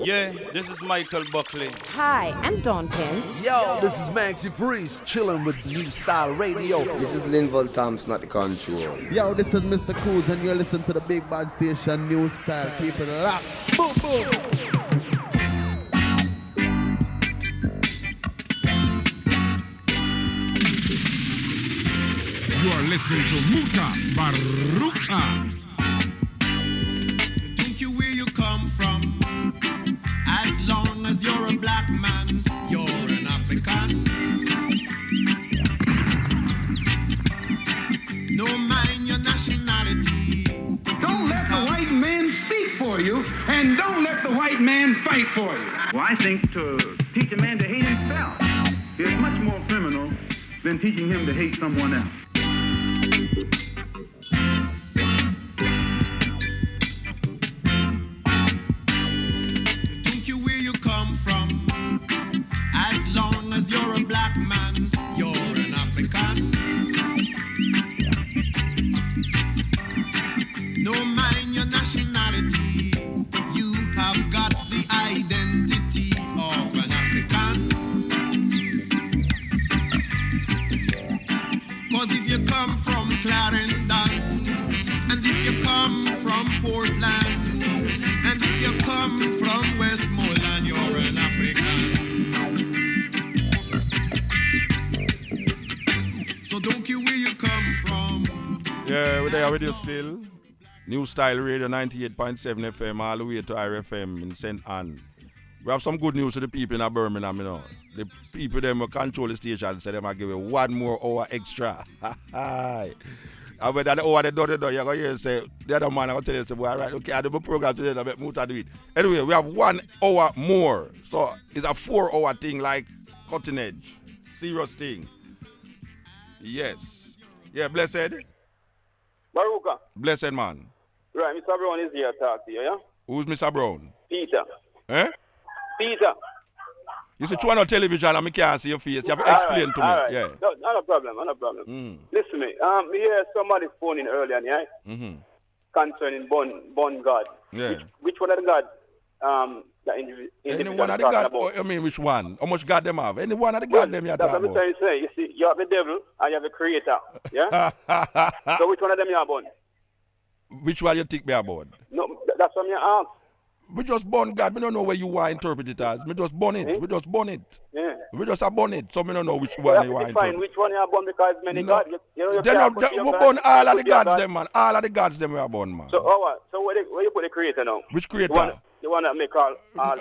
Yeah, this is Michael Buckley. Hi, I'm Dawn Penn. Yo, this is Maxi Priest, chilling with Newstyle Radio. This is Linval Thompson at the control. Yo, this is Mr. Coos, and you're listening to the big bad station, Newstyle. Keep it locked. Boom, boom. You are listening to Mutabaruka. Don't you where you come from? As long as you're a black man, you're an African. No mind your nationality. Don't let the white man speak for you, and don't let the white man fight for you. Well, I think to teach a man to hate himself is much more criminal than teaching him to hate someone else. Don't you where you come from? As long as you're a black man, you're an African. No mind your nationality. You have got the identity of an African. Cause if you come from Clarendon, and if you come from Portland, and if you come from Westmoreland, you're an African. So don't care where you come from. Yeah, we're there with you still. Newstyle Radio 98.7 FM all the way to RFM in St. Anne. We have some good news to the people in Birmingham, you know. The people them who control the station say them I give you 1 more hour extra. And when that hour they do, you're going to hear say, the other man I'm going to tell you, say, well, all right, okay, I do my program today, I bet Muta do it. Anyway, we have 1 hour more. So it's a 4-hour thing like cutting edge. Serious thing. Yes. Yeah, blessed. Baruka. Blessed man. Right, Mr. Brown is here to talk to you, yeah? Who's Mr. Brown? Peter. Eh? Peter. You see, turn on television and I can't see your face. You have to explain to me. All right. Yeah. No, not a problem, not a problem. Listen to me. We hear somebody phoning earlier, yeah? Concerning born God. Yeah. Which one of the God that Any one of the God, I mean, which one? How much God them have? Any one of the God them you that's talk what I'm about? trying to say. You see, you have the devil and you have the creator, yeah? So which one of them you are born? Which one you think me about? No, that's what I ask. We just born God. We don't know where you are interpret it as. We just born it. We just born it. Yeah. We just are born it. So we don't know which You one have you to are define interpret. which one you are born because many No. God. You Then can't put your we God- born all of the put your gods God. them, man. All of the gods them we are born, man. So, what? So where you put the creator now? Which creator? The one that make all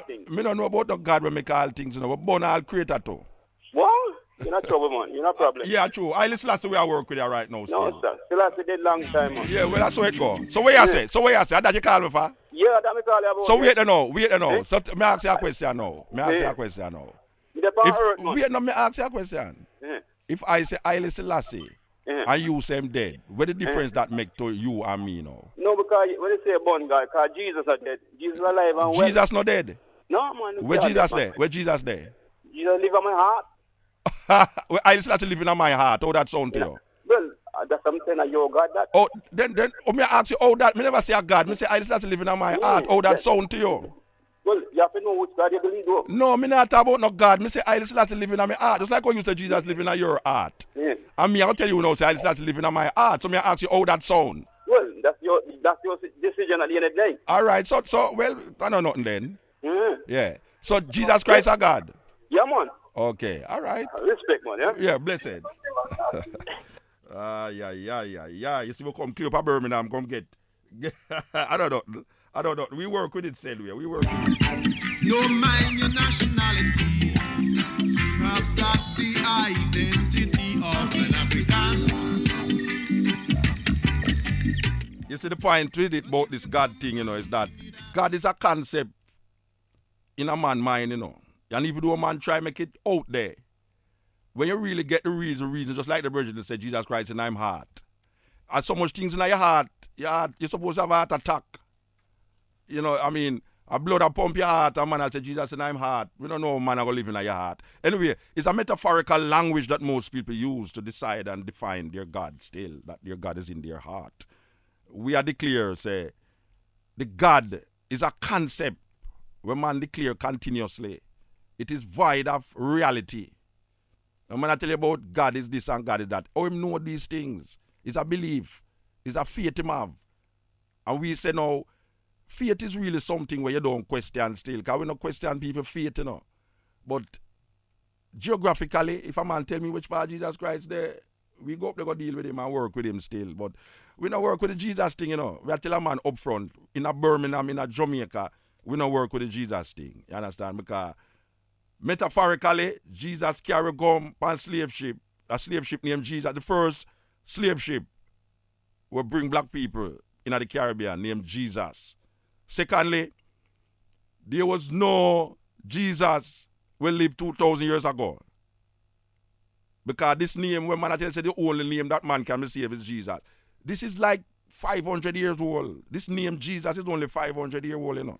things. Me don't know about the God we make all things, you know. We born all creator too. What? You're not trouble, man. You're not problem. Yeah, true. I listen to the way I work with you right now still. No, sir. Still has to did long time, man. Yeah, well, that's how it go. So where you say? That you call me for? Yeah, that me call you about. So wait it. now. Eh? So me ask you a question now. The power earth, man. Wait, no, me ask you a question. Eh. If I say Haile Selassie Eh. and you say I'm dead, what the difference that make to you and me now? No, because when you say born God, because Jesus is dead. Jesus is alive and well. Jesus not dead. No, man. Where God Jesus dead, man. there? Where Jesus there? Jesus live in my heart. Where Haile Selassie living in my heart. How that sound to you? Well, that's something that your God that. Oh, then, me ask you how that, me never say a God, me say Haile Selassie living in my heart. How that sound to you? Well, you have to know which God you believe, though. No, me not talk about no God. Me say Haile Selassie living in my heart. Just like how you say Jesus living in your heart. Yeah. And me, I'll tell you now, say Haile Selassie living in my heart. So me ask you how that sound. Well, that's your decision at the end of the day. All right, so well, I know nothing then. Mm. Yeah. So Jesus Christ a God. Yeah, man. Okay, all right. Respect, man, yeah? Yeah, blessed. Yeah. You see, we come clear up Birmingham, come get I don't know. We work with it, Selway. We work with it. No mind your nationality. You have got the identity of an African. You see, the point with it about this God thing, you know, is that God is a concept in a man's mind, you know. And even though a man try to make it out there, when you really get the reason, just like the Virgin said, Jesus Christ in I'm heart. And so much things in your heart, you're supposed to have a heart attack. You know, I mean, a blood that pump your heart, and man I say, Jesus in I'm heart. We don't know man I going to live in your heart. Anyway, it's a metaphorical language that most people use to decide and define their God still, that their God is in their heart. We are declare, say, the God is a concept when man declare continuously, it is void of reality. And when I tell you about God is this and God is that, oh, him know these things. It's a belief. It's a faith him have. And we say now, faith is really something where you don't question still. Because we don't question people's faith, you know. But geographically, if a man tell me which part of Jesus Christ there, we go up there, go deal with him and work with him still. But we don't work with the Jesus thing, you know. We tell a man up front, in a Birmingham, in a Jamaica, we don't work with the Jesus thing. You understand? Because metaphorically, Jesus carry gum on slave ship. A slave ship named Jesus. The first slave ship will bring black people in the Caribbean named Jesus. Secondly, there was no Jesus who lived 2,000 years ago. Because this name, when man I tell you, the only name that man can receive is Jesus. This is like 500 years old. This name Jesus is only 500 years old, you know.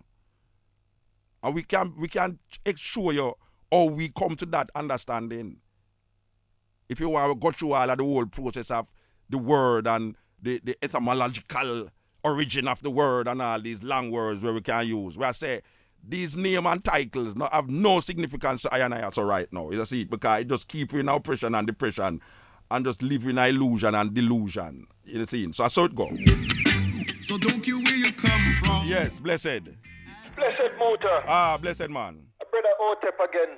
And we can show you how we come to that understanding. If you want to go through all of the whole process of the word and the etymological origin of the word and all these long words where we can use, where I say these names and titles have no significance to I and I also right now. You see, because it just keep you in oppression and depression and just live in illusion and delusion. You see, so I saw it go. So don't you where you come from? Yes, blessed. Blessed Muta. Ah, blessed man. Brother Otep again.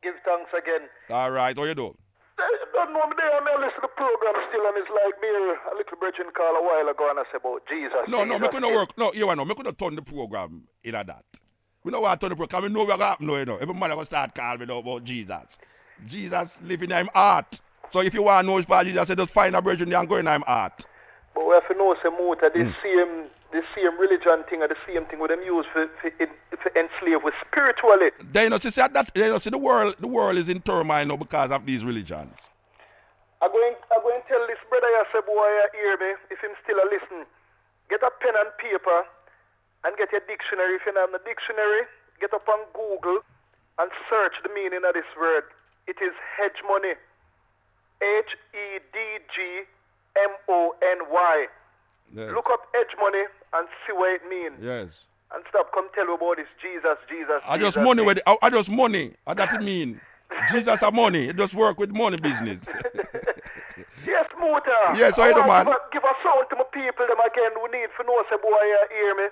Give thanks again. All right, how you do? I don't know, I may listen to the program still, and it's like me, a little brethren call a while ago and I say about Jesus. No, we couldn't work. No, you know, we couldn't turn the program in a that. We don't want to turn the program. We know what's happening, you know. Every man will start calling me about Jesus. Jesus living in him heart. So if you want to know his part, Jesus said, just find a brethren and go in him heart. But we have to know, say, Muta, the same religion thing or the same thing with them use for enslave with spiritually. They know, see the world is in turmoil now because of these religions. I'm going to tell this brother I say, boy, you hear me, if him still a listen, get a pen and paper and get your dictionary. If you don't have the dictionary, get up on Google and search the meaning of this word. It is hegemony. Hedgmony. Yes. Look up hegemony and see what it means. Yes. And stop come tell you about this Jesus. I just money with I just money. What that it mean? Jesus are money. It just work with money business. Yes, Muta. Yes, I do, man. Give a sound to my people them again who need for know say boy you hear me.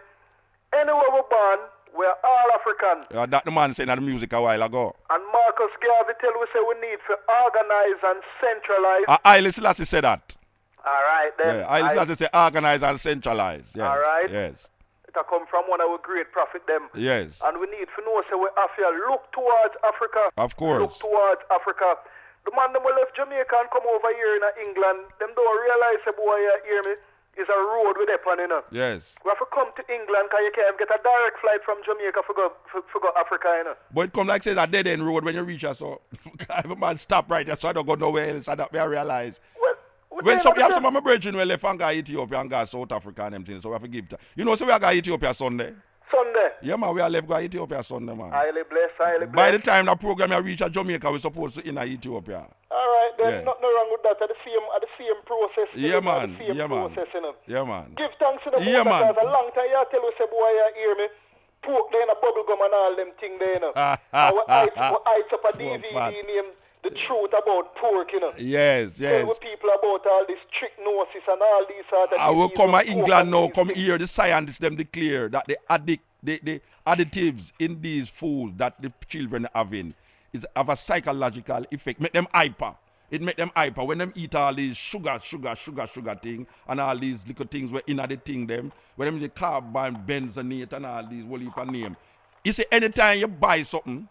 Anywhere we're born, we're all African. That the man saying that the music a while ago. And Marcus Garvey tell we say we need to organize and centralize. Haile Selassie said that. All right then. Yeah, Haile Selassie say organize and centralize. Yes. All right. Yes. It a come from one of our great prophet them. Yes. And we need to know say we have to look towards Africa. Of course. Look towards Africa. The man them will left Jamaica and come over here in England, them don't realize say boy you hear me. Is a road with that on, you know. Yes. We have to come to England because you can't get a direct flight from Jamaica for go Africa, you know. But it come like says a dead end road when you reach us, so every man stop right there, so I don't go nowhere else. I don't realize. When some of my brethren will left and go Ethiopia and go South Africa and them things, so we have to give that. You know, so we are going Ethiopia Sunday. Sunday? Yeah, man, we are left go Ethiopia Sunday, man. Highly blessed. By the time the program reach Jamaica, we're supposed to in Ethiopia. All right, then nothing wrong with that. At the same process. Yeah, man. Process, you know. Yeah, man. Give thanks to the yeah, man. Because a long time you tell us, say, boy, you hear me. Pork there in a bubble gum and all them things there, you know. And we ice up a DVD named The Truth About Pork, you know. Yes. Tell people about all this trichnosis and all these other I will come to England now, come here. The scientists them declare that the additives in these foods that the children are having have a psychological effect. Make them hyper. It make them hyper. When them eat all these sugar thing and all these little things were in the thing them, when them the carbon, benzonate and all these whole heap of name. You see, anytime you buy something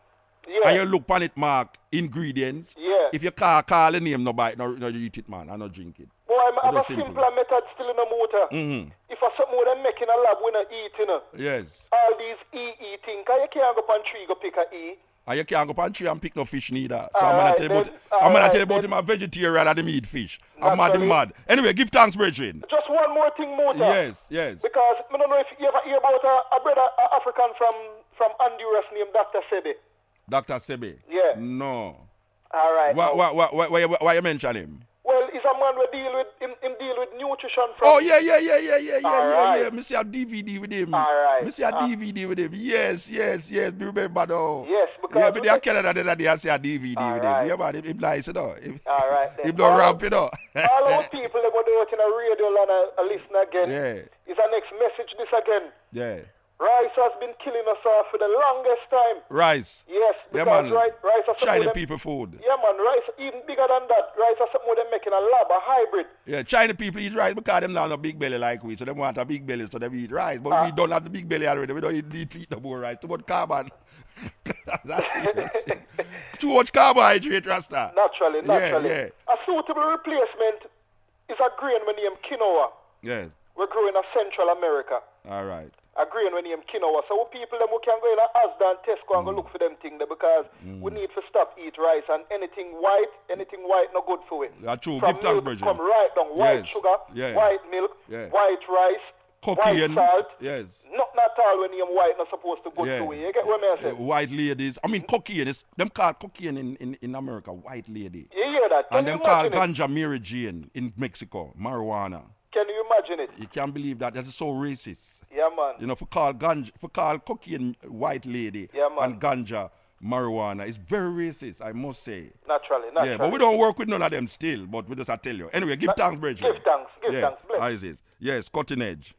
and you look on it mark ingredients, if you call the name, no buy it, no you eat it, man, and no drink it. Boy, I'm a simpler method still in the motor. Mm-hmm. If I something with them making a lab, we not eat, you know. Yes. All these EE things, because you can't go on tree go pick a E. And you can't go on tree and pick no fish neither. So I'm going to tell you about him a vegetarian and him eat fish. I'm mad. Anyway, give thanks, brethren. Just one more thing, Mota. Yes. Because I don't know if you ever hear about a brother, African from Honduras named Dr. Sebe. Dr. Sebe? Yeah. No. All right. Why you mention him? Well, He's a man who deal with him deal with nutrition. Oh yeah. Me see a DVD with him. All right. Me see a DVD with him. Yes. Me remember though. Yes, because yeah, but they are Canada then I see a DVD with him. Yeah, man, him nice, you know. All right. Him don't ramp, you know. All our people that go do it in a radio and a listen again. Yeah. Is our next message this again. Yeah. Rice has been killing us off for the longest time. Rice. Yes, because yeah, man. rice has China people food. Yeah, man. Rice even bigger than that. Rice has something them making a lab, a hybrid. Yeah, China people eat rice because them now have a big belly like we, so they want a big belly, so they eat rice. But we don't have the big belly already. We don't need feet no more rice. Too much carbon. That's it. Too much carbohydrate, Rasta. Naturally. Yeah. A suitable replacement is a grain named quinoa. Yes. We're growing in Central America. All right. A grain named quinoa. So people them who can go in Asda and Tesco and go look for them things there because we need to stop eat rice and anything white no good for it. Yeah, true. From Give thanks, milk Virgin. come right down. White sugar, white milk, white rice, cocaine, white salt. Yes. Not at all when you're white not supposed to go to it. You get what I'm saying? White ladies. I mean cocaine. It's them call cocaine in America, white lady. You hear that? And them call ganja Mary Jane in Mexico, marijuana. Can you imagine it? You can't believe that. That's so racist. Yeah, man. You know, for call cocaine white lady and ganja marijuana, it's very racist, I must say. Naturally. Yeah, but we don't work with none of them still, but we just I tell you. Anyway, give thanks, Bridget. Give thanks. Bless. How is it? Yes, cutting edge.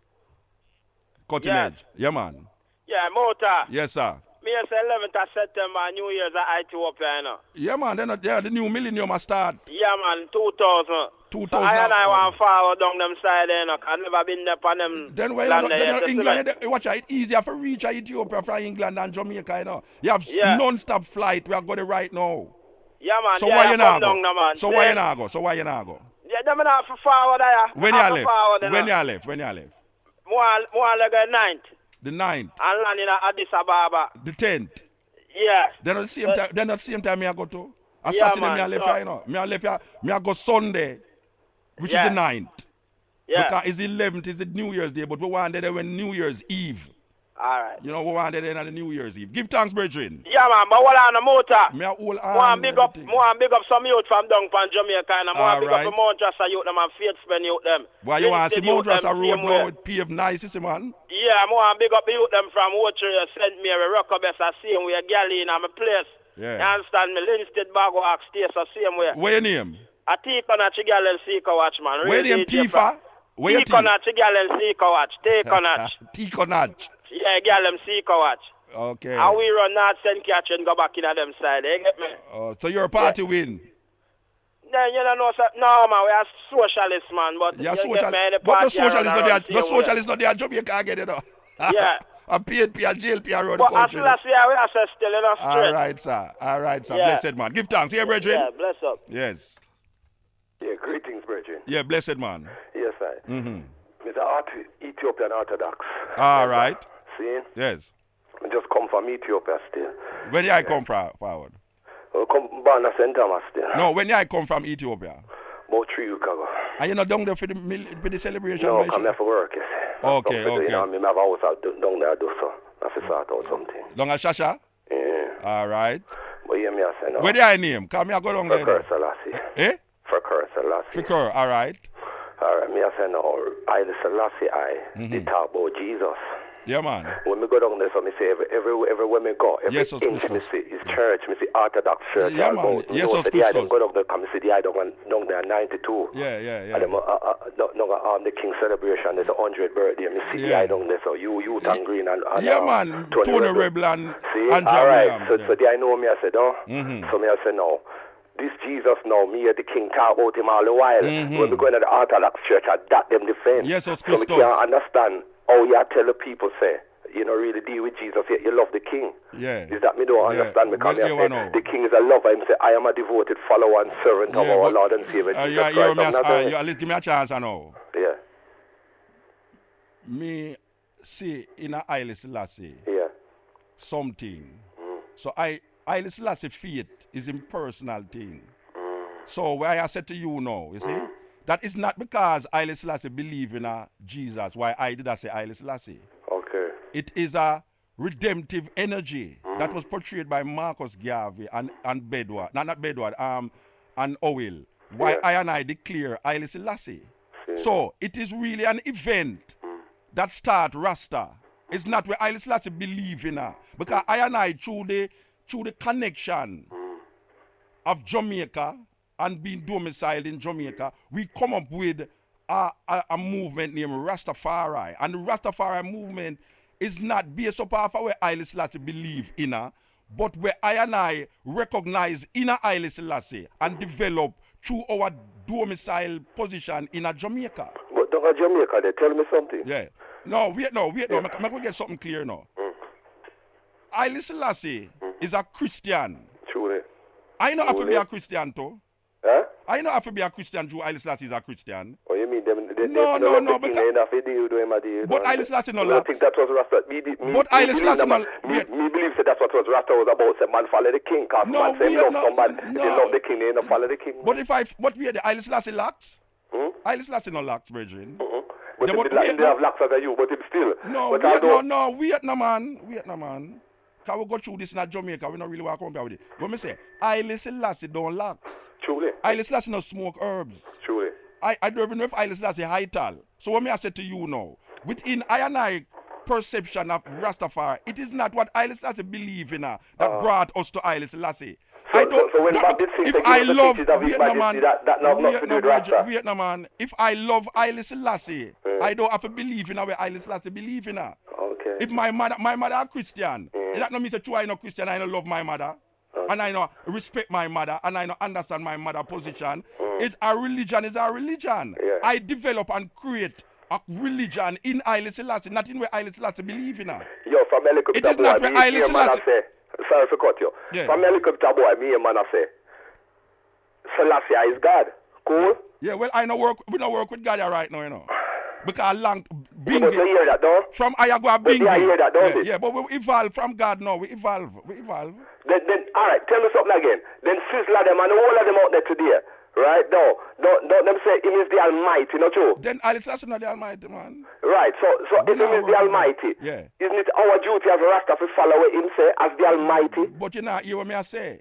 Cutting edge. Yeah, man. Yeah, motor. Yes, sir. Me say 11th of September, New Year's at Ethiopia, you know. Yeah, man. The new millennium will start. Yeah, man. 2000. 2000. So I want to follow down them side, you know. I've never been there on them. Then when England, watch it easier for reach Ethiopia from England than Jamaica, you know. You have non-stop flight. We are going right now. Yeah, man. So why you not go? So why you not go? Yeah, them not for forward there. When you left? More like the 9th. The 9th. And land in Addis Ababa. The 10th. Yes. Then at the same time me I go to. Saturday me I left here, you know. Me I go Sunday, which is the 9th. Yeah. Because it's the 11th, it's the New Year's Day, but we wanted it when New Year's Eve. All right. You know, we wanted it on the New Year's Eve. Give thanks, brethren. Yeah, man, but what on the motor? Me a hold on. More big up some youth from down from Jamaica and more big up the Mount Rasta youth them and faithful youth them. Why you want to see Mount Rasta road now with paved nice, you see, man? Yeah, more big up the youth them from Woodtree, St. Mary, Rockabessa, same way, Galley in my place. Yeah. You understand me? Linstead, Bago, Ox, Stacey, same way. What your name? A Tifa na Chigalen Seeker Watch, man. What your name, Tifa? Tifa na Chigalen Seeker Watch. Take on that. Tifa Natch. Yeah, girl, them Seeker Watch. Okay. And we run North St. Catherine, go back in at them side. You get me? So your party win? Then you don't know, no, man, we are socialists, man. But yeah, but the socialists not there. Jamaica again, you know. Yeah. And PNP and JLP around but the country. But as we are still in a straight. All right, sir. Yeah. Blessed, man. Give thanks. Here, brethren. Yeah, bless up. Yes. Yeah, greetings, brethren. Yeah, blessed, man. Yes, sir. Mr. Ethiopian Orthodox. All right. See? Yes. I just come from Ethiopia still. When did I come from forward? Come Bana St. Thomas still. No, when did I come from Ethiopia? About 3 weeks ago. And you're not down there for the celebration? No, I'm here for work, yes. Okay. You know, I have a house down there, do so. I have to sort out something. Down at Shasha? Yeah. All right. But yeah, me I say no. Where did I name? Come here, go down there. For Selassie. Eh? For Selassie. For all right. All right, me I say no. I the Selassie, they talk about Jesus. Yeah, man. When we go down there, so me say everywhere me go, every yes, inch me see is church, me see Orthodox church. Yeah, man. Yes, of course. I don't go down there, come see the I down there 92. Yeah. And then the King celebration, there's 100th birthday. Me see the I down there, so you and Green and yeah, man. Tony Rebel and see, all right. So the I know me, I said, oh. So me I said no. This Jesus now, me and the King talk about him all the while. When we go into the Orthodox church, I that them defense. Yes, of so we can't understand how you tell the people say, you know, really deal with Jesus, yet you love the King. Yeah. Is that me don't understand? Because the King is a lover. Him say, I am a devoted follower and servant of our Lord and Savior Jesus Christ. Give me a chance, I know. Yeah. Me see in a Haile Selassie something. So Haile Selassie faith is impersonal thing. So where I said to you now, you see, that is not because Haile Selassie believe in a Jesus. Why I did I say Haile Selassie? Okay. It is a redemptive energy that was portrayed by Marcus Garvey and Bedward, not Bedward, and Owil. why I and I declare Haile Selassie. So it is really an event that start Rasta. It's not where Haile Selassie believe in her. Because I and I, through the connection of Jamaica and being domiciled in Jamaica, we come up with a movement named Rastafari. And the Rastafari movement is not based upon where Haile Selassie believe in her, but where I and I recognize inner Haile Selassie and develop through our domicile position in a Jamaica. But don't Jamaica, they tell me something. Yeah. No, wait. Make we get something clear now. Haile Selassie is a Christian. Truly. I know have to be a Christian too. Huh? I know have to be a Christian too. Haile Selassie is a Christian. Oh, you mean them? No. But Haile Selassie no lax. I think that was Rasta. But Haile Selassie no. Me believe that that's what was Rasta was about. Say man follow the king. Cause man say love somebody. If they love the king, they don't follow the king. But we are the Haile Selassie lax. Haile Selassie no lax, brethren. But they have lax as you. But it's still. Wait no man. Can we go through this in Jamaica? We don't really want to compare with it. When me say Haile Selassie don't lax. Truly. Haile Selassie no smoke herbs. Truly. I don't even know if Haile Selassie high tal. So what me I say to you now, within I and I perception of Rastafari, it is not what Haile Selassie believe in that brought us to Haile Selassie. So when if I love Vietnam, if I love Haile Selassie, I don't have to believe in where Haile Selassie believe in her. Okay. If my mother a Christian, that not mean that I know Christian, I don't love my mother. And I know respect my mother, and I know understand my mother position. It's a religion is a religion. Yeah. I develop and create a religion in Haile Selassie, not in where Haile Selassie believe in her. Yo, from it is not where Haile Selassie. Sorry for cut you. Yeah. From helicopter boy, me and man I say, Selassie is God. Cool? Yeah, well we don't work with God right now, you know. Because but you hear that, though? From Ayagua Bingi. I hear that, don't it? Yeah, but we evolve from God now. We evolve. Then all right, tell me something again. Then Sizzler them and all of them out there today, right? No, don't them say him is the Almighty, not true? Then Haile Selassie not the Almighty, man. Right, so if him is the Almighty, isn't it our duty as a Rasta to follow what him say as the Almighty? But you know, hear what me I say.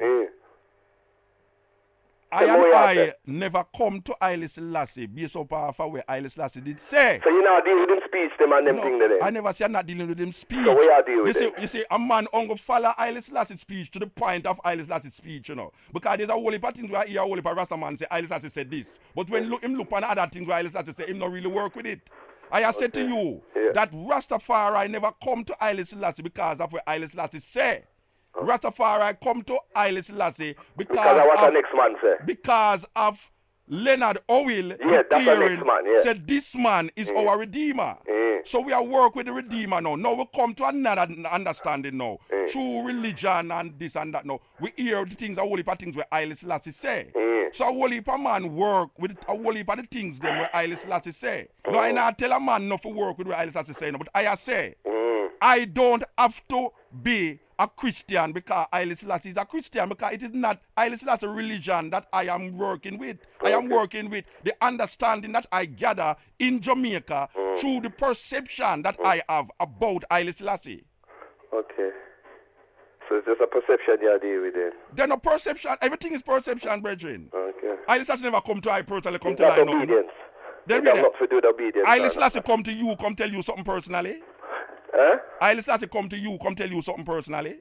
I never come to Haile Selassie based upon where Haile Selassie did say. So you not deal with him speech, them and them thing there? I never say I'm not dealing with him speech. So where you deal with it? You see, a man only follow Haile Selassie's speech to the point of Haile Selassie's speech, you know. Because there's a whole heap of things where I hear a whole heap of Rasta man say Haile Selassie said this. But when him look on other things where Haile Selassie say him not really work with it. I have said to you that Rastafari never come to Haile Selassie because of what Haile Selassie say. Rastafari come to Haile Selassie because of Leonard Owil declaring said this man is our Redeemer. So we are work with the Redeemer now. Now we come to another understanding now. True religion and this and that now. We hear the things, a whole heap of things where Haile Selassie say. So a whole heap of man work with a whole heap of the things them where Haile Selassie say. No, I not tell a man not to work with what Haile Selassie say, no, but I say I don't have to be a Christian because Haile Selassie is a Christian, because it is not Haile Selassie religion that I am working with. I am working with the understanding that I gather in Jamaica through the perception that I have about Haile Selassie. Okay. So it's just a perception you deal with it. Then a perception, everything is perception, brethren. Okay. Haile Selassie never come to I personally come to I lie obedience. Then not to do the obedience. Haile Selassie come to you, come tell you something personally. Haile Selassie come to you, come tell you something personally.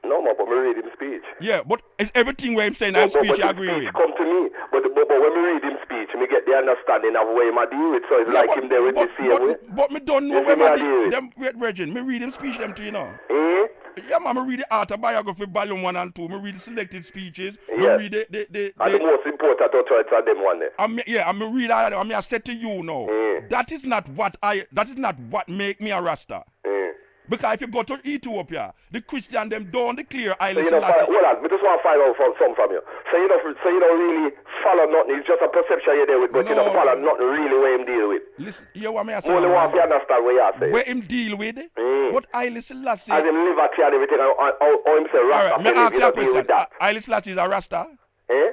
No, but me read him speech. Yeah, but it's everything where him saying that speech you agree with. Come to me, but when me read him speech, me get the understanding of where I deal with. So it's like him there with the same way. But me don't know where I deal them. Wait, Virgin, me read him speech them to you know. Yeah, man, me read the autobiography volume 1 and 2. Me read the selected speeches. Me read the most important authorities are them one there. I me read all of them. I said to you now, that is not what make me a Rasta. Because if you go to Ethiopia, the Christian them don't declare Haile Selassie. Hold on, we just want to find out something from you. So you don't really follow nothing. It's just a perception you're there with, but you don't follow nothing really where him deal with. Listen, you want me to say? Only want to understand what you say. Where him deal with? But Haile Selassie. As in liberty and everything, or him say Rasta. Alright, me ask you a question. Haile Selassie is a Rasta?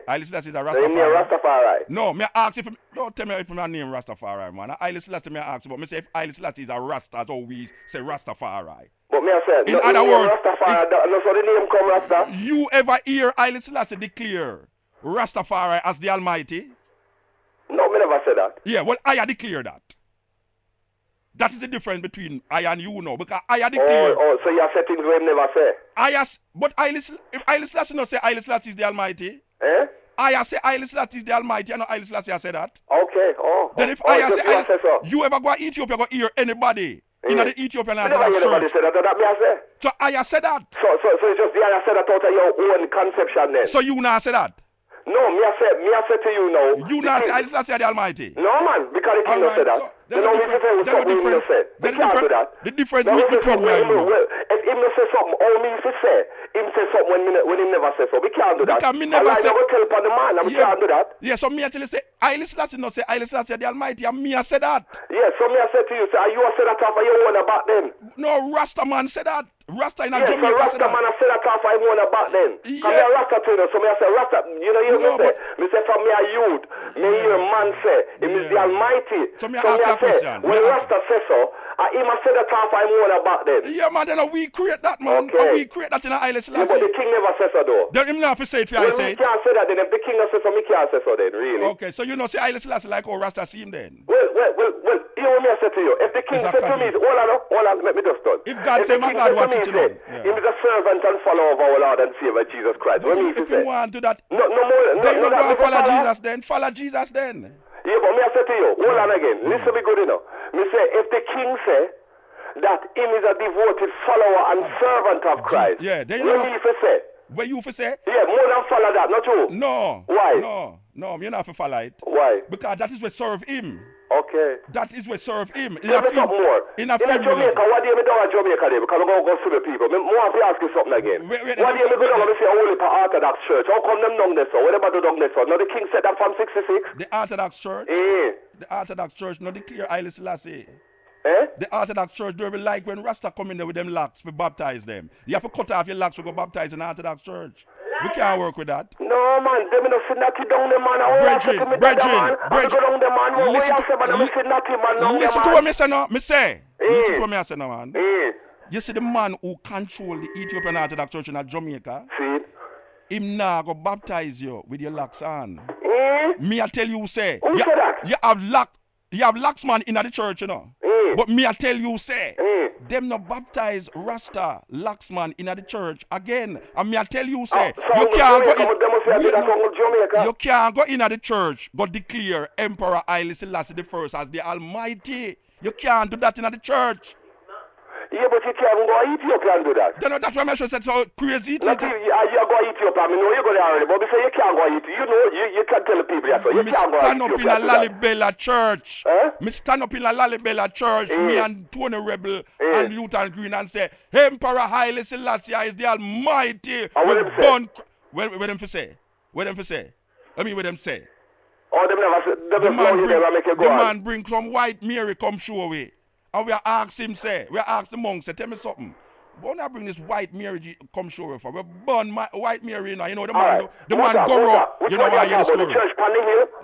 Haile Selassie is a Rastafari. So you name Rastafari? No, me ask if don't tell me if my name Rastafari, man. Haile Selassie me ask, but me say if Haile Selassie is a Rasta, so we say Rastafari. But me I said, in other words, Rastafari, that's what the name come Rasta. You ever hear Haile Selassie declare Rastafari as the Almighty? never said that. Yeah, well, I declare that. That is the difference between I and you now. Because I declare. Oh, so you have said things we never say. But if Haile Selassie not say Haile Selassie is the Almighty. Eh? I say Haile Selassie is the Almighty, and Haile Selassie I say that. Okay, Then if I say so. You ever go to Ethiopia, go hear anybody in the Ethiopian Orthodox church? Say that me I say. So I say that. So it's just the I said that out of your own conception then. So you now say that? No, me I say to you now. You now say Haile Selassie the Almighty? No man, because the king not say that. The difference between me and you. If him not say something, all me if say, him say something when him never say so. We can't do that. Because me never say. I never tell upon the man, and we can't do that. Yeah, so me I tell you say, Haile Selassie not say Haile Selassie the Almighty, and me I say that. Yeah, so me I say to you, say, you say that off of your own about them. No, Rasta man say that. Rasta in a Jamaica Jamaica say that. Man I say that off of your own about them. Come here, Rasta to you, so me I say Rasta. You know you me say. Me say from me a youth. Me hear man say, him is the Almighty. So me ask you a question. When Rasta say so, he must say that off of your own about them. Yeah, man, then we create that, man. Okay. And we create that in a Haile Selassie. Yeah, but the king never says so, though. Then him not have to say it for I say it. We can't say that then. If the king not say so, me can't say so then, really. Okay, so you know say Haile Selassie like how Rasta see him then? Well, you know what me I say to you. If the king said to me, hold on, let me just done. If God say my God want you to know. He is a servant and follower of our Lord and Savior Jesus Christ. But if you want to do that, no more. Then you don't follow Jesus then. Follow Jesus then. Yeah, but me I say to you, hold on again. Listen me good enough. Me say, if the king say that him is a devoted follower and servant of Christ. Yeah, then you know. What me say? What you for say? Yeah, more than follow that, not you. No. Why? No, you're not for follow it. Why? Because that is what serve him. Okay. That is what serve him. In a more. In Jamaica, what do you mean down in Jamaica there? Because I'm going to go through the people. More have to ask you something again. What do you mean go down and say only for Orthodox church? How come them down there so? What about the down there so? Now the king said that from 66? The Orthodox church? Yeah. The Orthodox church, no declare Haile Selassie. Eh? The Orthodox church don't like when Rasta come in there with them locks to baptize them. You have to cut off your locks to go baptize in the Orthodox church. We can't work with that. No, man. Them not say nothing down there, man. Brethren. Listen to what me say now. Listen to what me say now, man. You see the man who control the Ethiopian Orthodox church in Jamaica? See? Him now go baptize you with your locks on. Me I tell you, say. Who said that? You have laxman in the church, you know. But me I tell you, say, them not baptize Rasta laxman in the church again. And me I tell you, say, you can't go in the church, but declare Emperor Haile Selassie I as the Almighty. You can't do that in the church. Yeah, but you can't go to Ethiopia and do that. Then that's why I said so crazy. You go to Ethiopia. I know you go there already, but we say you can't go to Ethiopia. You know, you can't tell the people that. So you can't go to stand up in a Lalibela church. Me stand up in a Lalibela church, me and Tony Rebel and Luton Green and say, Emperor Haile Selassie is the Almighty. What them for say? What them for say? I mean, what them say? Oh, them never the man bring some white Mary come show away. And we are asking him, say, we are asking the monk, say, tell me something. Why not bring this white Mary come show her for? We burn my white Mary, you know, the man, go up. You know why I hear the story.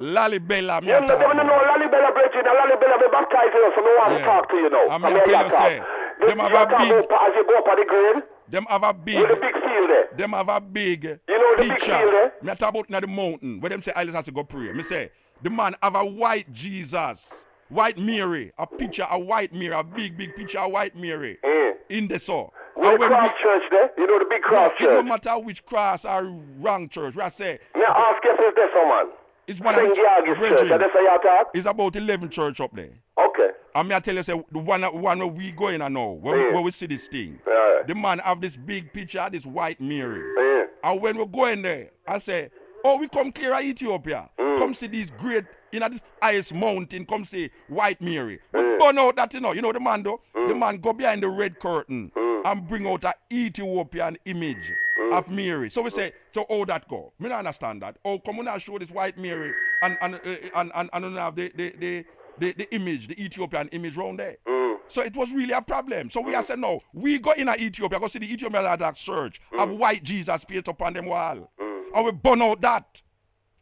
Lalibela, me I talk. No, Lalibela, Bridget, Lalibela, be baptized here, so no one to talk to you now. I'm going to tell you, say, them have a big, as you go up on the grade, them have a big, with a big field there. Them have a big, you know the picture. Big field there? Me talk about in the mountain, where them say, Haile has to go pray. Me say, the man have a white Jesus. White Mary, a picture of white Mary, a big picture of white Mary in the soul. With the cross church there, you know the big cross church. It no matter which cross or wrong church. I say. May I ask if it's this one? It's one of the church. That's how you talk. It's about 11 church up there. Okay. And me I tell you, say the one where we going now, where we see this thing. The man have this big picture, this white Mary. And when we go in there, I say, oh, we come clear of Ethiopia. Come see these great. In this highest mountain, come say White Mary. But burn out that, you know the man though? The man go behind the red curtain and bring out an Ethiopian image of Mary. So we say, so how that go? Me not understand that. Oh, come on and show this White Mary and have the image, the Ethiopian image around there. So it was really a problem. So we have said, no, we go in Ethiopia, go see the Ethiopian Orthodox church, have white Jesus paint upon them wall. And we burn out that.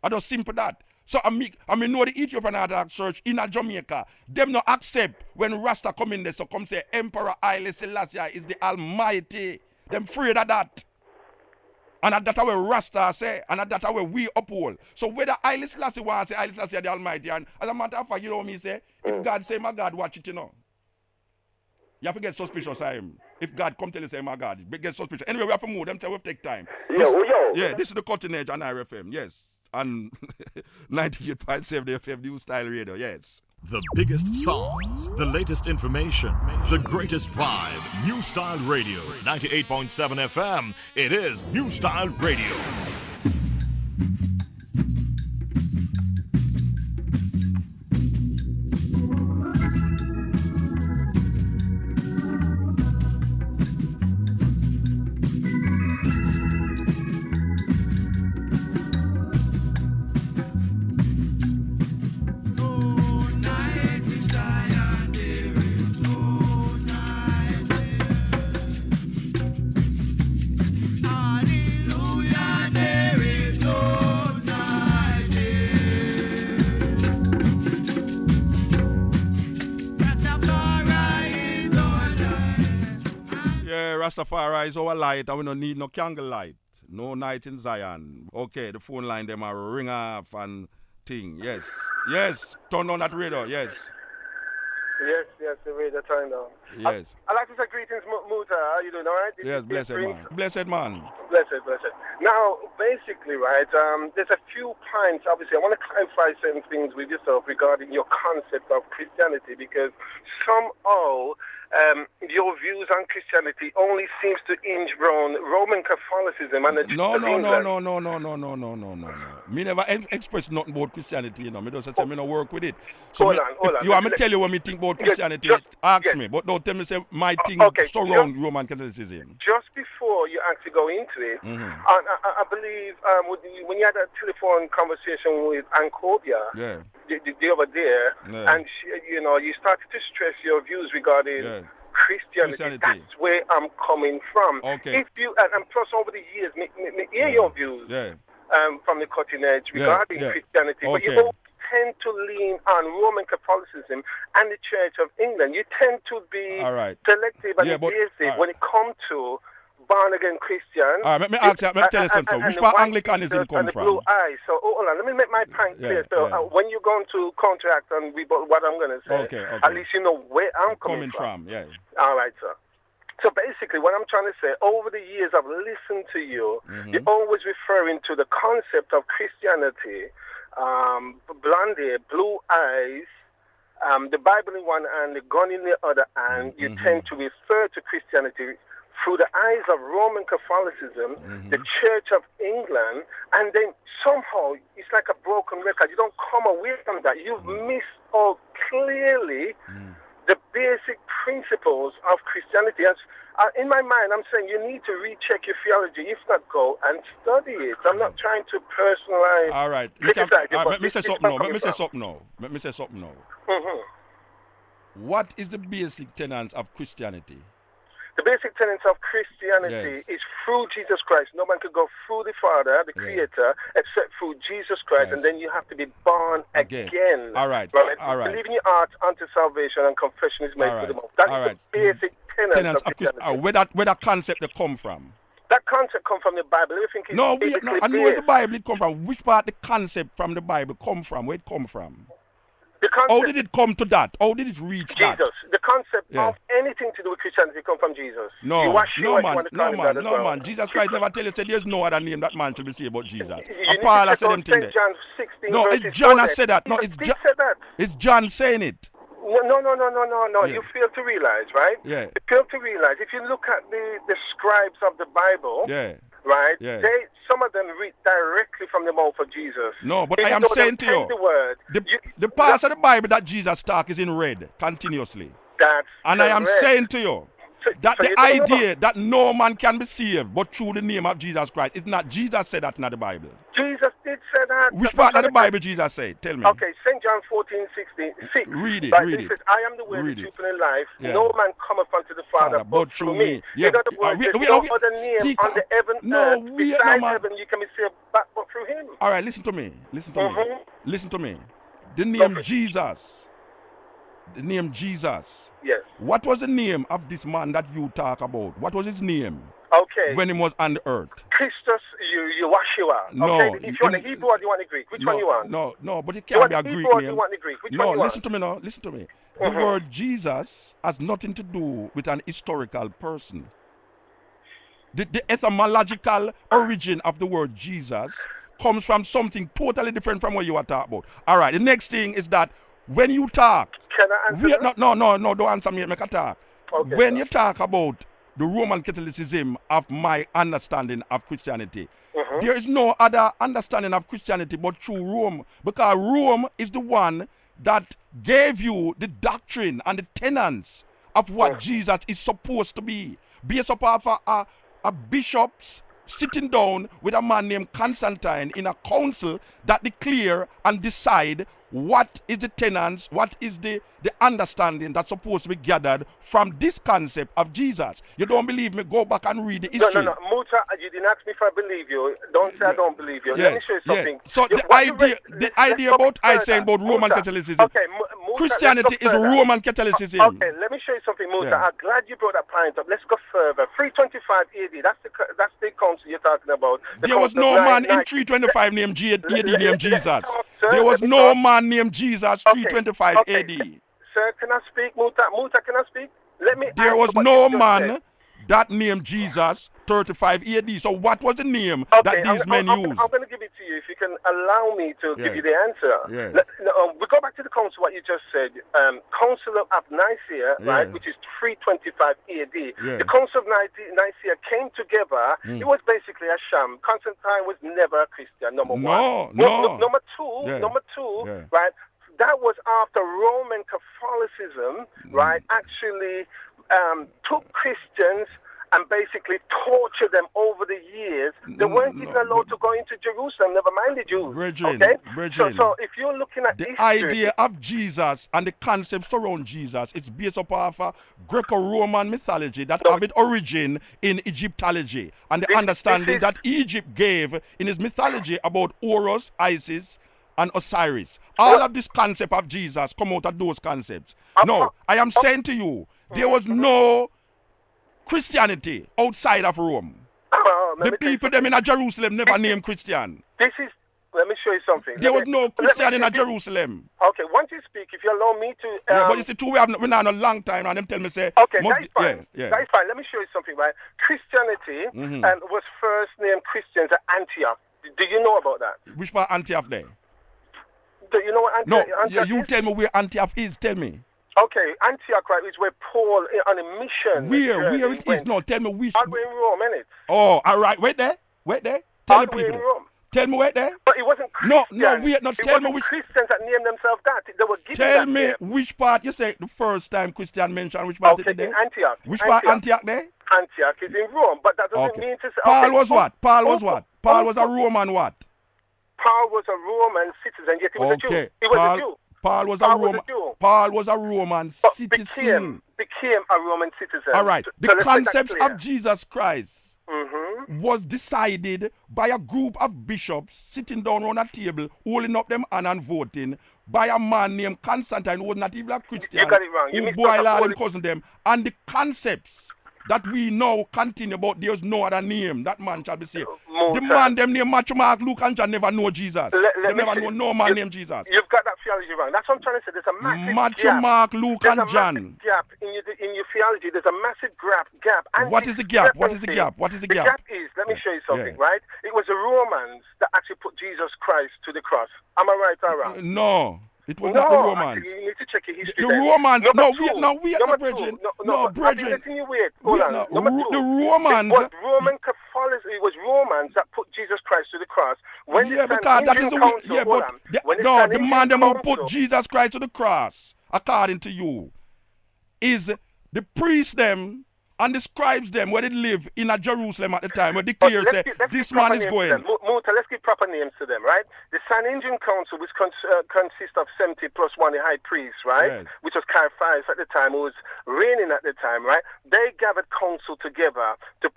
I just simple that. So I mean, know the Ethiopian Orthodox Church in Jamaica, them no accept when Rasta come in there, so come say Emperor Haile Selassie is the Almighty. Them afraid of that. And that's what Rasta say, and that's what we uphold. So whether Haile Selassie wants to say Haile Selassie the Almighty, and as a matter of fact, you know what me say? If God say my God, watch it, you know. You have to get suspicious of him. If God come tell you say my God, get suspicious. Anyway, we have to move. Them say we have to take time. Yeah, this is the Cutting Edge on IRFM, yes. And 98.7 FM Newstyle Radio, yes. The biggest songs, the latest information, the greatest vibe. Newstyle Radio, 98.7 FM. It is Newstyle Radio. Rastafari is our light, and we don't need no candle light. No night in Zion. Okay, the phone line them are ring off and thing. Yes. Yes. Turn on that radio. Yes. Yes, the radio turn down. Yes. I'd like to say greetings, Muta. How you doing, all right? Yes, blessed man. Blessed man. Blessed. Now, basically, right, there's a few points. Obviously, I want to clarify certain things with yourself regarding your concept of Christianity, because somehow your views on Christianity only seems to hinge around Roman Catholicism and the No. Me never express nothing about Christianity, you know. Me just say me no work with it. So hold on. You want me tell you what me think about Christianity? Ask me, but don't tell me say my thing surround Roman Catholicism. Just before you actually go into it, I believe when you had that telephone conversation with Ancobia the other day, and she, you started to stress your views regarding Christianity. That's where I'm coming from. Okay. If you and plus over the years, me hear your views from the Cutting Edge regarding Christianity, but you both tend to lean on Roman Catholicism and the Church of England. You tend to be selective and invasive when it comes to born-again Christians. All right, let me ask you, let me tell you something. Which part Anglicanism come from? Blue eyes. So, hold on, let me make my point clear. So, when you're going to counteract on what I'm going to say, at least you know where I'm coming from. Yeah. All right, sir. So, basically, what I'm trying to say, over the years I've listened to you, you're always referring to the concept of Christianity, blonde hair, blue eyes, the Bible in one hand, the gun in the other hand. You tend to refer to Christianity through the eyes of Roman Catholicism, the Church of England, and then somehow it's like a broken record. You don't come away from that. You've missed out clearly the basic principles of Christianity. As, in my mind, I'm saying you need to recheck your theology. If not, go and study it. I'm not trying to personalize. All right. Let me say something now. What is the basic tenets of Christianity? The basic tenets of Christianity is through Jesus Christ. No man could go through the Father, the Creator, except through Jesus Christ, and then you have to be born again. All right. Believe in your heart unto salvation, and confession is made to the mouth. That is the basic tenets of Christianity. Where that concept they come from? That concept come from the Bible. Everything is I know where the Bible it come from. Which part the concept from the Bible come from? Where it come from? How did it come to that? How did it reach that? Jesus. The concept of anything to do with Christianity come from Jesus. No, man. Jesus Christ never tell you, say there's no other name that man should be saved but Jesus. And Paul has said them thing there. John 16, no, it's John has said that. No, it's John saying it. No. You fail to realize, right? Yeah. You fail to realize. If you look at the scribes of the Bible, right? Yeah. Some of them read directly from the mouth of Jesus. No, but I am saying to you, the parts of the Bible that Jesus talk is in red continuously. And I am saying to you that the idea that no man can be saved but through the name of Jesus Christ is not. Jesus said that in the Bible. Jesus did say that. Which part of the Bible Jesus said? Tell me. Okay, St. John 14:6. Read it. It says, I am the way, the truth, and the life. No man cometh unto the Father but through me. In other words, there's no other name under heaven, earth, besides heaven you can be saved but through him. All right, listen to me. The name Jesus. The name Jesus. Yes. What was the name of this man that you talk about? What was his name? Okay. When he was on the earth. Christus, Yeshua. No. Okay. If you want the Hebrew or do you want the Greek? Which one you want? No, but it can't be a Greek Hebrew or do name. you want the Greek? Which No, one you listen want? to me now. Listen to me. The word Jesus has nothing to do with an historical person. The etymological origin of the word Jesus comes from something totally different from what you are talking about. All right, the next thing is that when you talk... Can I answer No, don't answer me, make a talk. Okay, when you talk about the Roman Catholicism of my understanding of Christianity, there is no other understanding of Christianity but through Rome, because Rome is the one that gave you the doctrine and the tenets of what Jesus is supposed to be, based upon a bishop's sitting down with a man named Constantine in a council that declare and decide what is the tenets, what is the understanding that's supposed to be gathered from this concept of Jesus. You don't believe me? Go back and read the history. No. Muta, you didn't ask me if I believe you. Don't say I don't believe you. Let me show you something. So the idea about I saying about Roman Catholicism, okay, Christianity is Roman Catholicism. Okay, let me show you something, Muta. I'm glad you brought that point up. Let's go further. 325 AD, that's the council you're talking about. There was no man in 325 named AD named Jesus. There was no man named Jesus 325 AD. Sir, can I speak, Muta? Muta, can I speak? There was no man that named Jesus 35 AD. So what was the name that these men used? I'm going to give it to you if you can allow me to give you the answer. We go back to the council, what you just said. Council of Nicaea, right, which is 325 AD. The Council of Nicaea came together. It was basically a sham. Constantine was never a Christian, number one. Number two, right, that was after Roman Catholicism, right, actually took Christians and basically tortured them over the years. They weren't even allowed to go into Jerusalem, never mind the Jews. Brethren, so if you're looking at the history, idea of Jesus and the concepts around Jesus, it's based upon a Greco-Roman mythology that have its origin in Egyptology and the understanding that Egypt gave in its mythology about Horus, Isis, and Osiris. All of this concept of Jesus come out of those concepts. No, I am saying to you, there was no Christianity outside of Rome. The people them in Jerusalem never named Christian. Let me show you something. There was no Christian in Jerusalem. Okay, once you speak, if you allow me to... but you see, we not a long time, and them tell me, say... Okay, that's fine. That's fine. Let me show you something, right? Christianity was first named Christians at Antioch. Do you know about that? Which part Antioch there? Do you know what Antioch is? You tell me where Antioch is, tell me. Okay, Antioch, right, is where Paul, on a mission... Where it is? No, tell me which... All the way in Rome, innit? Oh, all right, wait there. Tell the people. In Rome. Tell me where there. But it wasn't Christian. Tell me which... Christians that named themselves that. They were given Tell that me name. which part, you say the first time Christian mentioned, which part is it there? Antioch. Which part Antioch there? Antioch is in Rome, but that doesn't mean to say... Paul was what? Paul was a Roman what? Paul was a Roman citizen, yet he was a Jew. He was a Jew. Paul was a Roman citizen. Became a Roman citizen. All right. The concept of Jesus Christ was decided by a group of bishops sitting down on a table, holding up them hand and voting, by a man named Constantine, who was not even a Christian. You got it wrong. Who boiled all them cousin them. And the concepts that we now continue about, there's no other name that man shall be saved. The man them named Matthew, Mark, Luke, and John never know Jesus. They never know no man named Jesus. You've got that theology wrong. That's what I'm trying to say. There's a massive Matthew, gap. Mark, Luke, and John. Gap in your theology. There's a massive gap. And what is the gap? What is the gap? The gap is, let me show you something, right? It was the Romans that actually put Jesus Christ to the cross. Am I right or wrong? No. It was not the Romans. You need to check your history. The Romans. Brethren. Brethren. Hold on. The Romans. It was Roman Catholicism. It was Romans that put Jesus Christ to the cross. Because that is the way. The man who put Jesus Christ to the cross, according to you, is the priests them and the scribes them where they live in Jerusalem at the time, where declare say this man is going. Muta, let's give proper names to them, right? The Sanhedrin Council, which consists of 70 plus one, the high priest, right? Yes. Which was Caiaphas at the time, who was reigning at the time, right? They gathered council together to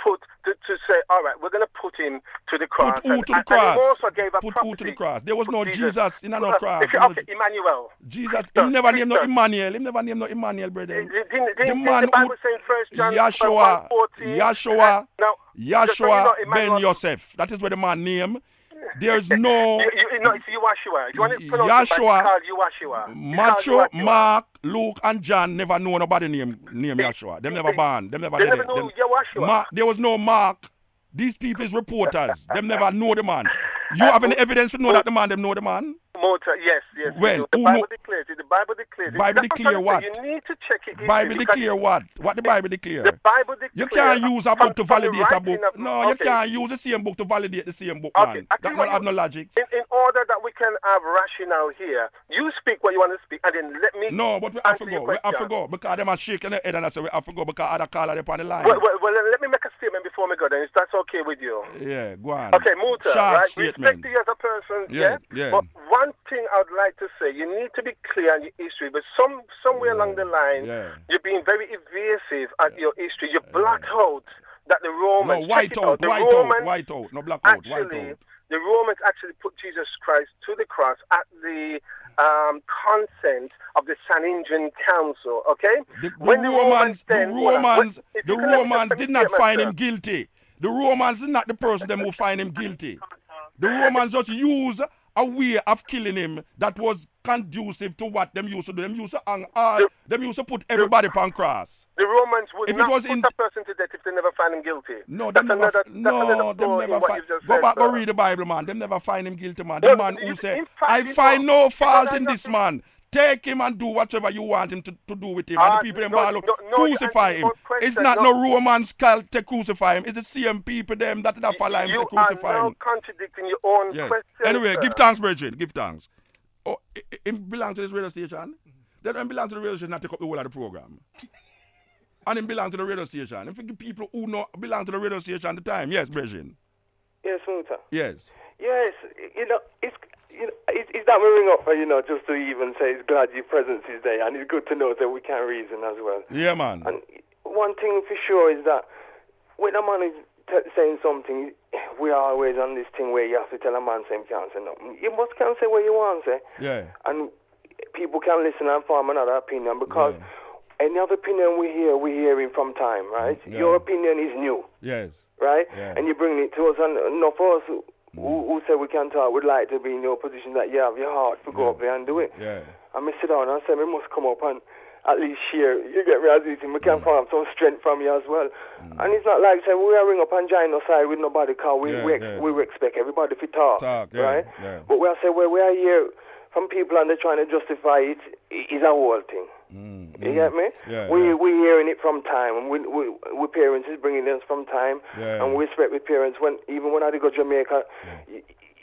say, all right, we're going to put him to the cross. Put who to the cross? And also gave a put prophecy. Who to the cross? There was no Jesus in no cross. Okay, Emmanuel. Jesus, he never named no Emmanuel. He never named no Emmanuel, brother. The man the Bible saying 1 John 1:14. Yahshua Ben Yosef. That is where the man name. There's no. It's Yahshua. You want to pronounce Yahshua. Yahshua. Matthew, Mark, Luke, and John never know nobody name Yahshua. Them never born. Them never. They never know Yahshua. There was no Mark. These people is reporters. Them never know the man. You have any evidence to know that the man? Them know the man? Yes. When? The Bible declares it. The Bible declares it. Bible declare what? You need to check it. Bible declare what? What the Bible declare? The Bible declare. You can't use a book to validate a book. No, you can't use the same book to validate the same book, man. That don't have no logic. In order that we can have rationale here, you speak what you want to speak, and then let me. No, but we have to go. We have to go because them are shaking their head and I say we have to go because other caller upon the line. Well, let me make a statement before we go. Then, if that's okay with you. Yeah, go on. Okay, Muta, right? Statement. Respect you as a person. Yeah. But one thing I'd like to say, you need to be clear on your history, but somewhere along the line, you're being very evasive at your history. You black out that the Romans... No, white out, no black out, white out. The Romans actually put Jesus Christ to the cross at the consent of the Sanhedrin Council, okay? The Romans did not find him guilty. The Romans is not the person them who find him guilty. The Romans just use a way of killing him that was conducive to what them used to do. Them used to hang hard. Them used to put everybody upon cross. The Romans would not put a person to death if they never find him guilty. No, them never find. Go back and read the Bible, man. Them never find him guilty, man. The man who said, I find no fault in this man. Take him and do whatever you want him to do with him. And the people in Barlow crucify him. It's not no Romans cult to crucify him. It's the same people them that follow him to crucify him. You are now contradicting your own question. Anyway, give thanks, Bridget. Give thanks. Oh, it belongs to this radio station. They don't belong to the radio station and take up the whole of the program. And it belongs to the radio station. If you people who know belong to the radio station at the time. Yes, Bridget. Yes, Muta. Yes. Yes, it's that we ring up for, just to even say it's glad your presence is there, and it's good to know that we can reason as well. Yeah, man. And one thing for sure is that when a man is saying something, we are always on this thing where you have to tell a man saying can't say nothing. You must can't say what you want to say. Yeah. And people can listen and form another opinion because any other opinion we're hearing from time, right? Yeah. Your opinion is new. Yes. Right? Yeah. And you bring it to us, and enough of us who say we can talk would like to be in your position that you have your heart to go up there and do it. Yeah. And me sit down and say we must come up and at least share. You get me as it is. We can find some strength from you as well. And it's not like say we are ring up and join our side with nobody because we expect everybody to talk right? Yeah. But we are say we are here from people and they're trying to justify it is a whole thing. You get me? Yeah, we hearing it from time, and we parents is bringing us from time, and we respect with parents. Even when I go to Jamaica,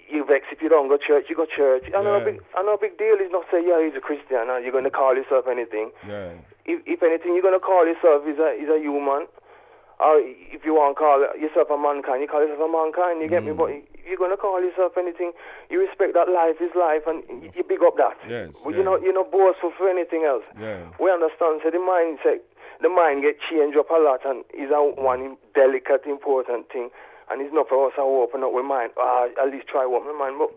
you vex if you don't go church, you go church. I know a big deal is not say he's a Christian and you're going to call yourself anything. Yeah. If anything, you're going to call yourself is a human, or if you want to call yourself a mankind, you call yourself a mankind. You get me? But if you're going to call yourself anything, you respect that life is life, and you big up that. Yes. But you're not boastful for anything else. Yeah. We understand. So the mind get changed up a lot, and is one delicate, important thing. And it's not for us to open up with mind. At least try open my mind. But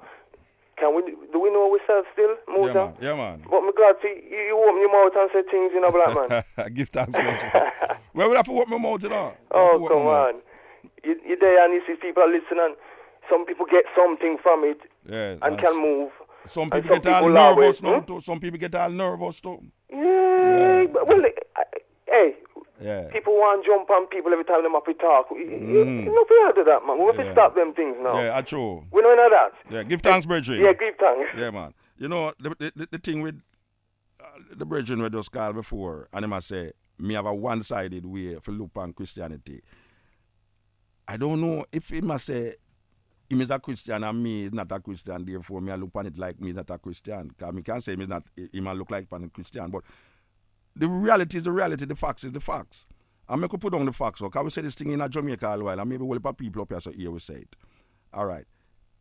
do we know ourselves still, Muta? Yeah, man. But I'm glad you open your mouth and say things, black man. Give thanks, man. Well, we have to open my mouth, Oh, come on. You're there and you see people are listening. Some people get something from it and can move. Some people get all nervous now, too. Some people get all nervous, too. Yeah. Well, hey. Yeah. People want to jump on people every time they have to talk. You know, we have to do that, man. We have to stop them things now. Yeah, that's true. We don't know that. Yeah, give thanks, Bridget. Yeah, give thanks. Yeah, man. You know, the thing with the Bridget we just called before, and they must say, me have a one-sided way for look on Christianity. I don't know if he must say, him is a Christian and me is not a Christian, therefore me I look on it like me is not a Christian. Because me can't say he might look like a Christian, but the reality is the reality, the facts is the facts. And I could put on the facts, because we say this thing in Jamaica a while, and maybe a lot of people up here so here we say it. All right.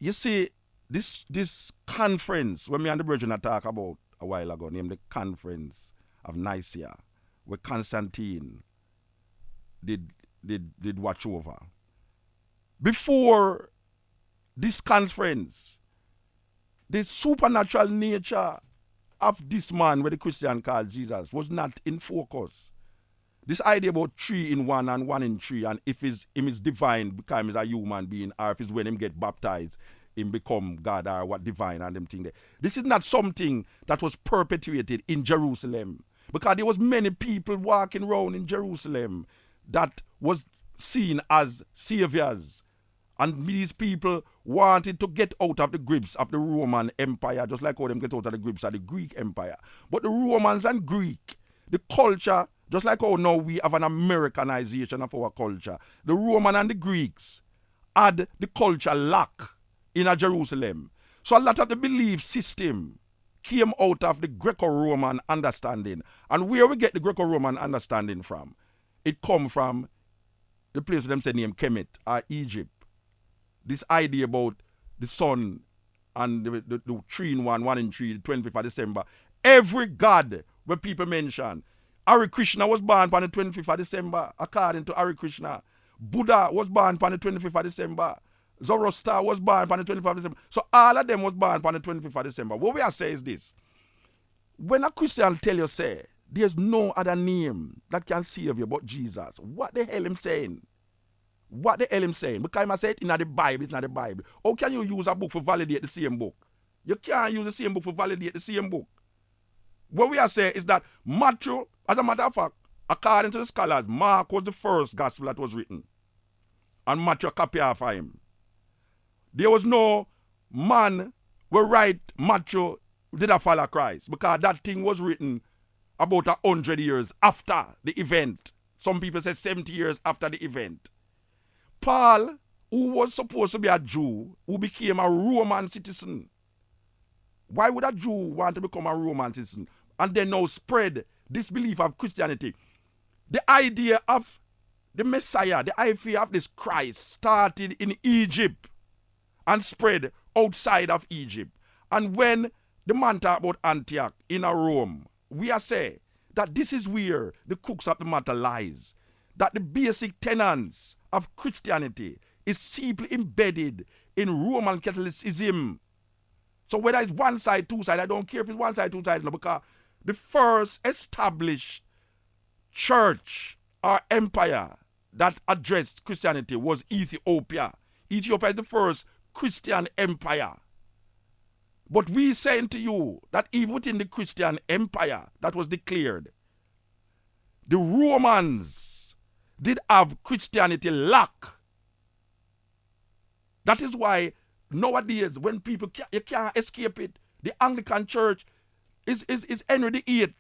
you see, this conference, when me and the brethren talk about a while ago, named the Conference of Nicaea, where Constantine did watch over. Before this conference, the supernatural nature of this man, where the Christian called Jesus, was not in focus. This idea about 3 in 1 and 1 in 3, and if him is divine, become is a human being, or if it's when him get baptized, him become God or what divine and them thing there. This is not something that was perpetuated in Jerusalem, because there was many people walking around in Jerusalem that was seen as saviors, and these people wanted to get out of the grips of the Roman Empire, just like how them get out of the grips of the Greek Empire. But the Romans and Greek, the culture, just like how now we have an Americanization of our culture, the Roman and the Greeks had the culture lock in a Jerusalem. So a lot of the belief system came out of the Greco-Roman understanding. And where we get the Greco-Roman understanding from? It come from the place them say named Kemet or Egypt. This idea about the sun and the 3 in 1, 1 in 3, the 25th of December. Every god where people mention, Hare Krishna was born on the 25th of December, according to Hare Krishna. Buddha was born on the 25th of December. Zoroaster was born on the 25th of December. So all of them was born on the 25th of December. What we are saying is this. When a Christian tell you, say, there's no other name that can save you but Jesus, what the hell him saying? What the hell him saying? Because I said in the Bible, it's not the Bible. How can you use a book for validate the same book? You can't use the same book for validate the same book. What we are saying is that Matthew, as a matter of fact, according to the scholars, Mark was the first gospel that was written. And Matthew copied after him. There was no man who write Matthew did a follow Christ, because that thing was written about 100 years after the event. Some people say 70 years after the event. Paul, who was supposed to be a Jew, who became a Roman citizen. Why would a Jew want to become a Roman citizen? And then now spread this belief of Christianity. The idea of the Messiah, the idea of this Christ started in Egypt and spread outside of Egypt. And when the man talk about Antioch in a Rome, we are saying that this is where the crux of the matter lies. That the basic tenets of Christianity is simply embedded in Roman Catholicism. So whether it's one side, two side, I don't care if it's one side, two side, no, because the first established church or empire that addressed Christianity was Ethiopia. Ethiopia is the first Christian empire. But we saying to you that even within the Christian empire that was declared, the Romans did have Christianity lock. That is why nowadays when people you can't escape it. The Anglican Church is Henry VIII,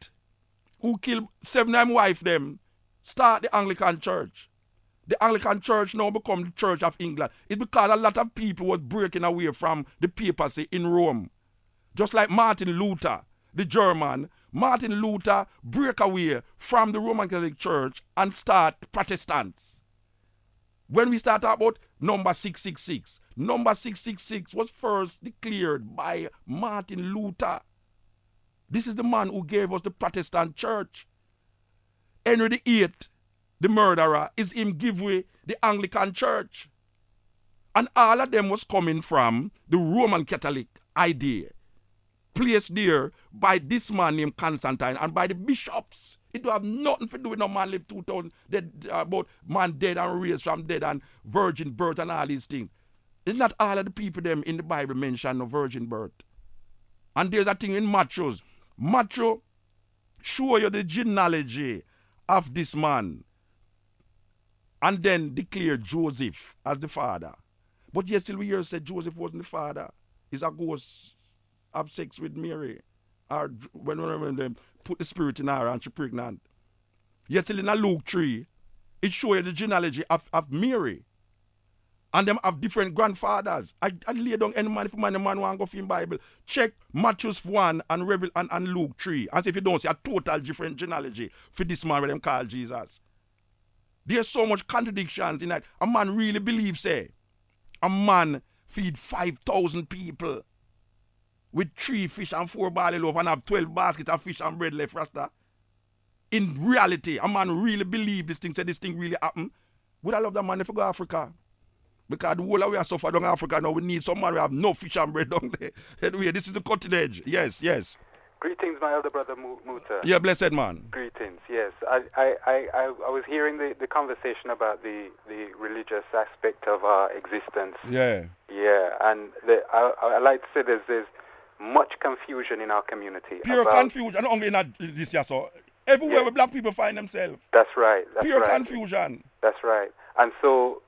who killed 7 of wife them, start the Anglican Church. The Anglican Church now become the Church of England. It's because a lot of people was breaking away from the papacy in Rome. Just like Martin Luther, the German, Martin Luther break away from the Roman Catholic Church and start Protestants. When we start about number 666, number 666 was first declared by Martin Luther. This is the man who gave us the Protestant Church. Henry VIII, the murderer, is him give away the Anglican Church. And all of them was coming from the Roman Catholic idea, placed there by this man named Constantine and by the bishops. It don't have nothing to do with no man live 2,000, about man dead and raised from dead and virgin birth and all these things. It's not all of the people them in the Bible mention no virgin birth. And there's a thing in Matthew. Matthew show you the genealogy of this man and then declare Joseph as the father. But yet still we hear say Joseph wasn't the father. He's a ghost have sex with Mary, or when they put the spirit in her and she's pregnant. Yet still in a Luke 3, it shows you the genealogy of Mary. And them have different grandfathers. I lay down any man if man want to go for in Bible. Check Matthew 1 and Luke 3. As if you don't see a total different genealogy for this man where them call Jesus. There's so much contradictions in that. A man really believes, say, a man feed 5,000 people with 3 fish and 4 barley loaf and have 12 baskets of fish and bread left, Rasta. In reality, a man really believe this thing, said this thing really happen. Would I love that man if I go to Africa? Because the whole of we are suffer down Africa now, we need some man who have no fish and bread down there. Anyway, this is the cutting edge. Yes, yes. Greetings, my elder brother Muta. Yeah, blessed man. Greetings, yes. I was hearing the conversation about the religious aspect of our existence. Yeah. Yeah, and I like to say there's much confusion in our community. Pure confusion, only in this year, so everywhere where black people find themselves. That's right. Pure confusion. That's right. And so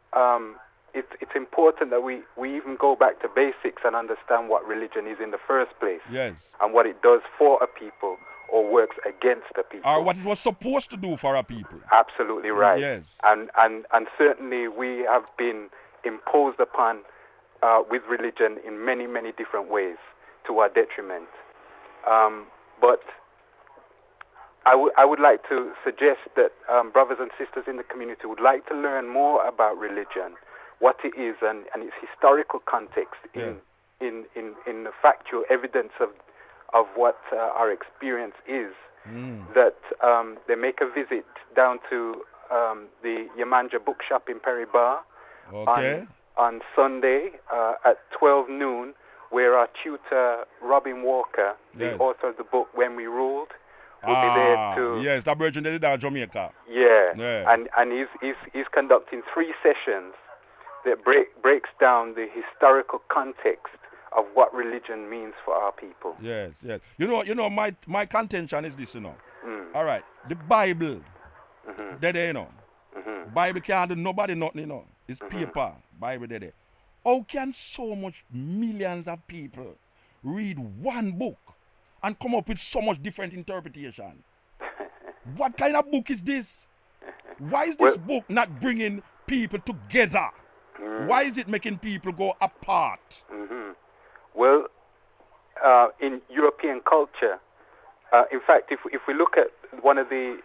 it's important that we even go back to basics and understand what religion is in the first place. Yes. And what it does for a people or works against a people. Or what it was supposed to do for a people. Absolutely right. Yes. And certainly we have been imposed upon with religion in many, many different ways to our detriment. But I would like to suggest that brothers and sisters in the community would like to learn more about religion, what it is, and its historical context in the factual evidence of what our experience is. That they make a visit down to the Yemanja bookshop in Perry Bar on Sunday at 12 noon, where our tutor Robin Walker, the author of the book When We Ruled, will be there to... Yes, that virgin did that in Jamaica. Yeah. And he's conducting 3 sessions that breaks down the historical context of what religion means for our people. Yes, yes. You know, my contention is this, you know. All right, the Bible, there, you know. Bible can't do nobody nothing, you know. It's paper, Bible there. How can so much millions of people read one book and come up with so much different interpretation? What kind of book is this? Why is this book not bringing people together? Why is it making people go apart? Well, in European culture, in fact, if we look at one of the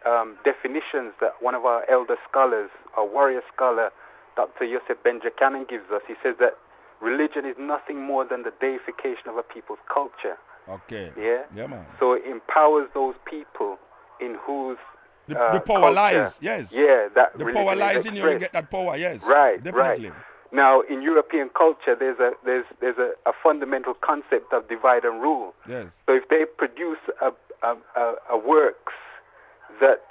definitions that one of our elder scholars, a warrior scholar, Dr. Yosef Benjamin gives us, he says that religion is nothing more than the deification of a people's culture. Okay. Yeah? Yeah, man. So it empowers those people in whose the power culture, lies, yes. Yeah, that the power lies in you get that power, yes. Right, definitely. Right. Now, in European culture, there's a fundamental concept of divide and rule. Yes. So if they produce a works that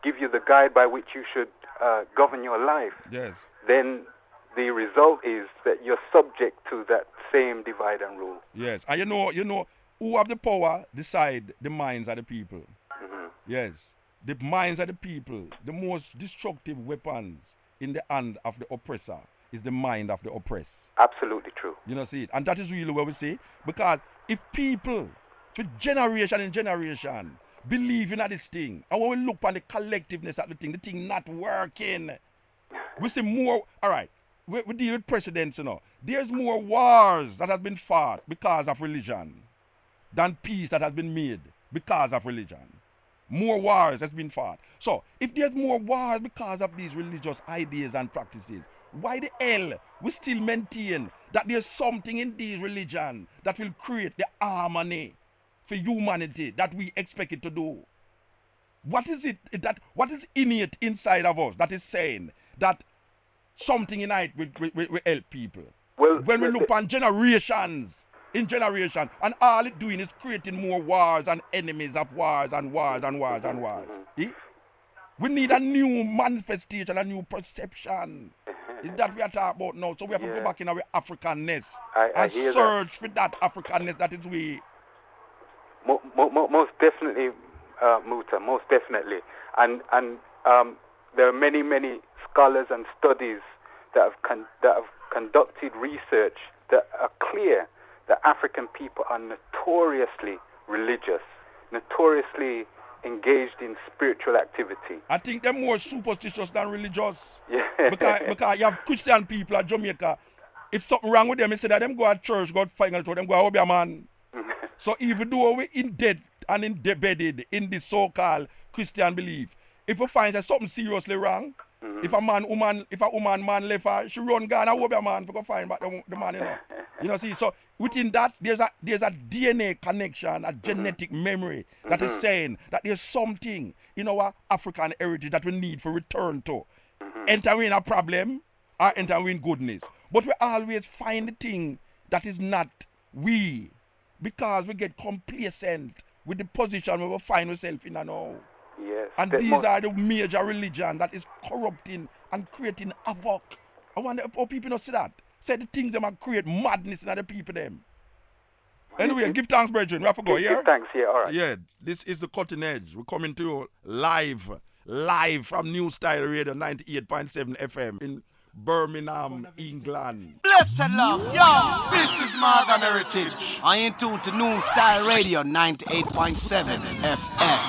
give you the guide by which you should govern your life, yes, then the result is that you're subject to that same divide and rule. Yes, and you know who have the power decide the minds of the people. Yes, the minds of the people, the most destructive weapons in the hand of the oppressor is the mind of the oppressed. Absolutely true. You know, see it, and that is really what we say, because if people, for generation and generation, believe in this thing, and when we look on the collectiveness of the thing not working, we see more. All right, we deal with precedents, you know. There's more wars that have been fought because of religion than peace that has been made because of religion. More wars has been fought. So, if there's more wars because of these religious ideas and practices, why the hell we still maintain that there's something in these religion that will create the harmony for humanity that we expect it to do? What is it what is innate inside of us that is saying that something in it will help people? Well, when we look on generations, and all it's doing is creating more wars and enemies of wars and wars and wars and wars. We need a new manifestation, a new perception. Is that we are talking about now? So we have to go back in our Africanness and search for that Africanness that is we. Most definitely, Muta, most definitely. And there are many scholars and studies that have conducted research that are clear that African people are notoriously religious, notoriously engaged in spiritual activity. I think they're more superstitious than religious. Yeah. Because you have Christian people at Jamaica. If something wrong with them, they say that them go to church, God find out them go to a man. So even though we're embedded in this so-called Christian belief, if we find that something seriously wrong, Mm-hmm. If a woman man left her, she run Ghana, who be a man for go find back the man, you know. You know, see, so within that there's a DNA connection, a genetic memory that is saying that there's something in our African heritage that we need for return to. Entering a problem or entering goodness. But we always find the thing that is not we, because we get complacent with the position where we find ourselves in now. Yes. And these are the major religion that is corrupting and creating havoc. I wonder how people don't see that. Say the things that create madness in the people them. Anyway, give thanks, brethren. We have to go, yeah? Give thanks, yeah, all right. Yeah, this is the Cutting Edge. We're coming to you live from Newstyle Radio 98.7 FM in Birmingham, England. Blessed love, yo, this is Morgan Heritage. I ain't tuned to Newstyle Radio 98.7 FM.